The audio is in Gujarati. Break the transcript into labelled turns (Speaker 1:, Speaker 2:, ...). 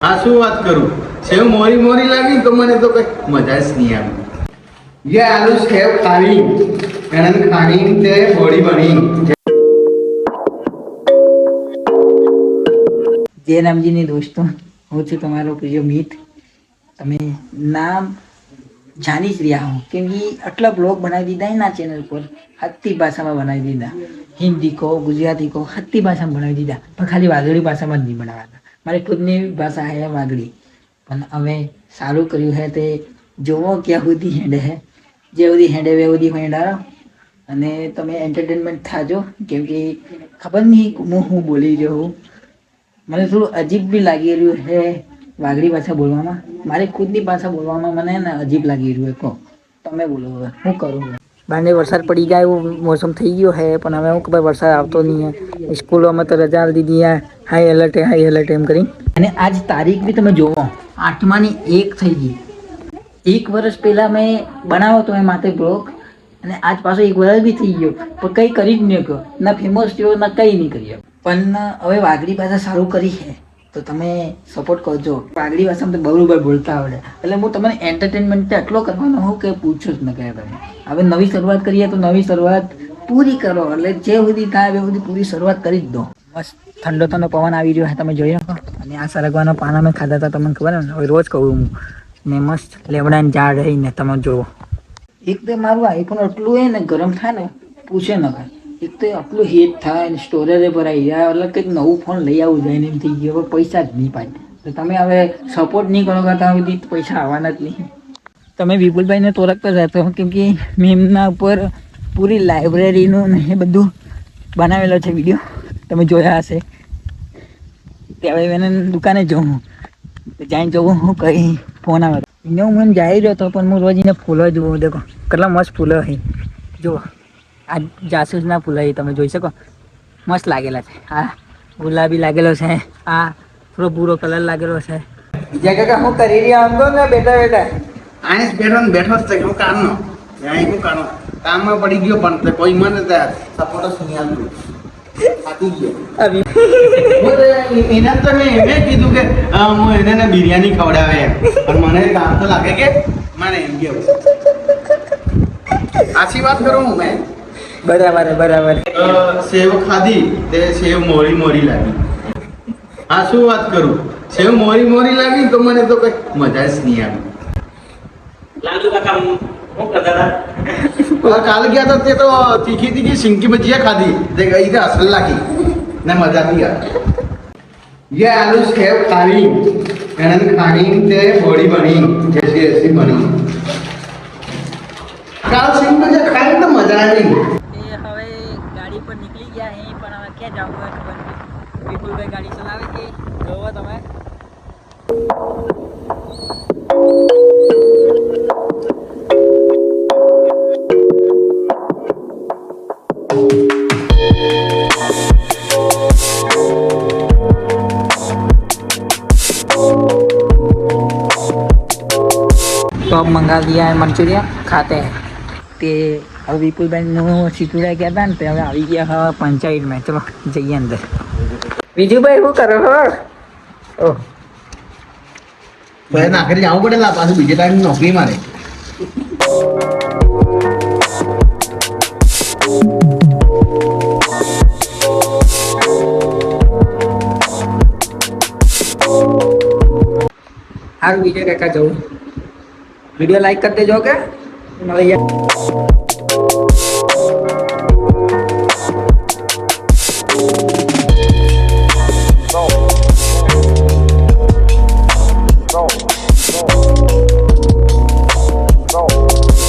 Speaker 1: હા શું વાત કરું સેવ મોરી મોરી લાગી તો મને તો કઈ મજા જ નહીં આવી ये आलू सेव खाली एनन खानी ते बड़ी बनी
Speaker 2: जय राम जी ने दोस्तों હું છું તમારો પ્રિય મિત તમે નામ જાણી જ રહ્યા હો કેમ કે આટલા બ્લોગ બનાવી દીધા એના ચેનલ પર હત્તી ભાષામાં બનાવી દીધા હિન્દી કહો ગુજરાતી કહો હત્તી ભાષામાં બનાવી દીધા પણ ખાલી વાગડી ભાષામાં જ નહીં બનાવવાના મારી ખુદની ભાષા હે વાગડી પણ હવે સારું કર્યું હે તે જોવો ક્યાં સુધી હેડે હે જે સુધી હેડે એ સુધી હેડારો અને તમે એન્ટરટેનમેન્ટ થાજો કેમ કે ખબર નહીં હું બોલી રહ્યો હું મને થોડું અજીબ બી લાગી રહ્યું છે વાગડી ભાષા બોલવામાં મારી ખુદની ભાષા બોલવામાં મને ને અજીબ લાગી રહ્યું કહો તમે બોલો હવે શું કરું બાને વરસાદ પડી ગયા એવું મોસમ થઈ ગયો છે પણ હવે હું ખબર વરસાદ આવતો નહીં સ્કૂલોમાં તો રજા આપી દીધી હાઈ એલર્ટ એમ કરી અને આજ તારીખ બી તમે જોવો 8માંની 1 થઈ ગઈ 1 વર્ષ પહેલાં મેં બનાવો તો એ માથે બ્લોગ અને આજ પાછો 1 વર્ષ બી થઈ ગયો પણ કંઈ કરી જ નહીં કહો ના ફેમસ થયો ના કંઈ નહીં કર્યો પણ હવે વાગડી ભાષા સારું કરી છે તો તમે સપોર્ટ કરજો વાગડી ભાષામાં તો બરોબર બોલતા આવડે એટલે હું તમને એન્ટરટેનમેન્ટ એટલો કરવાનો હોઉં કે પૂછો જ ન કરે તમે હવે નવી શરૂઆત કરીએ તો નવી શરૂઆત પૂરી કરો એટલે જે સુધી થાય એ સુધી પૂરી શરૂઆત કરી જ દો મસ્ત ઠંડો ઠંડો પવન આવી રહ્યો છે તમે જોઈ શકો અને આ સરગવાનો પાના મેં ખાધા હતા તમને ખબર ને હવે રોજ કહું હું ને મસ્ત લેવડાની ઝાડ રહીને તમે જુઓ એક તો મારું આઈફોન એટલું હોય ને ગરમ થાય ને પૂછે ન ખાય એક તો આટલું હીટ થાય ને સ્ટોરેજ ભરાઈ જાય એટલે કંઈક નવું ફોન લઈ આવવું જાય ને એમ થઈ ગયું હવે પૈસા જ નહીં પાડે તો તમે હવે સપોર્ટ નહીં કરો ત્યાં સુધી પૈસા આવવાના જ નહીં તમે વિપુલભાઈને તોરકતા રહેતો કેમ કે મેં એમના ઉપર પૂરી લાઇબ્રેરીનું ને એ બધું બનાવેલો છે વિડીયો તમે જોયા હશે ત્યારે એને દુકાને જવું જઈને જવું હું કંઈ ફોન આવે એને હું મને જઈ રહ્યો હતો પણ હું રોજ એને ફૂલો જોઉં દેખો કેટલા મસ્ત ફૂલો અહીં જુઓ આ જાસૂસના ફૂલ અહીં તમે જોઈ શકો મસ્ત લાગેલા છે આ ગુલાબી લાગેલો છે આ થોડો ભૂરો કલર લાગેલો છે બીજા કાકા હું કરી રહ્યા આમ તો ને બેઠા
Speaker 1: આને બેઠો ને બેઠો જ હું કામનો અહીં હું કામનો કામમાં પડી ગયો પણ કોઈ મને સપોર્ટ જ નહીં આવતું થાકી ગયો એના તો મેં કીધું કે હું એને બિરયાની ખવડાવે પણ મને કામ તો લાગે કે મને એમ કેવું આછી વાત કરું હું મેં
Speaker 2: બરાબર
Speaker 1: સેવ ખાધી તે સેવ મોરી મોરી લાગી હા શું વાત કરું સેવ મોરી મોરી લાગી તો મને તો કઈ મજા જ નહીં આવી
Speaker 3: લાલુ કાકા હું કરતા હતા
Speaker 1: કાલ ગયા તો તે તો તીખી સિંકી ભજીયા ખાધી તે ગઈ તે અસલ લાગી ને મજા બી આવી ये आलू सेव खाली एनन खानी ते बड़ी बनी जैसी ऐसी बनी काल सिंह भजिया खाई तो मजा आई
Speaker 2: હવે ગાડી પર નીકળી ગયા અહીં પણ હવે ક્યાં જવું હોય ખબર નહીં વિપુલભાઈ ગાડી ચલાવે છે જોવો તમે तो अब मंगा दिया है मंचूरियन खाते हैं ते अब વિપુલભાઈનું સિટુડા ગયા હતા ને તે હવે આવી ગયા હા પંચાયતમાં ચલો જઈએ અંદર વિજુભાઈ શું કરો હો ઓહ
Speaker 1: ભાઈ નાખરી આવું પડે લા પાછું બીજે ટાઈમ નોકરી મારે
Speaker 2: સારું વિજય કાકા જવું વિડીયો લાઈક કરી દેજો કે મળીએ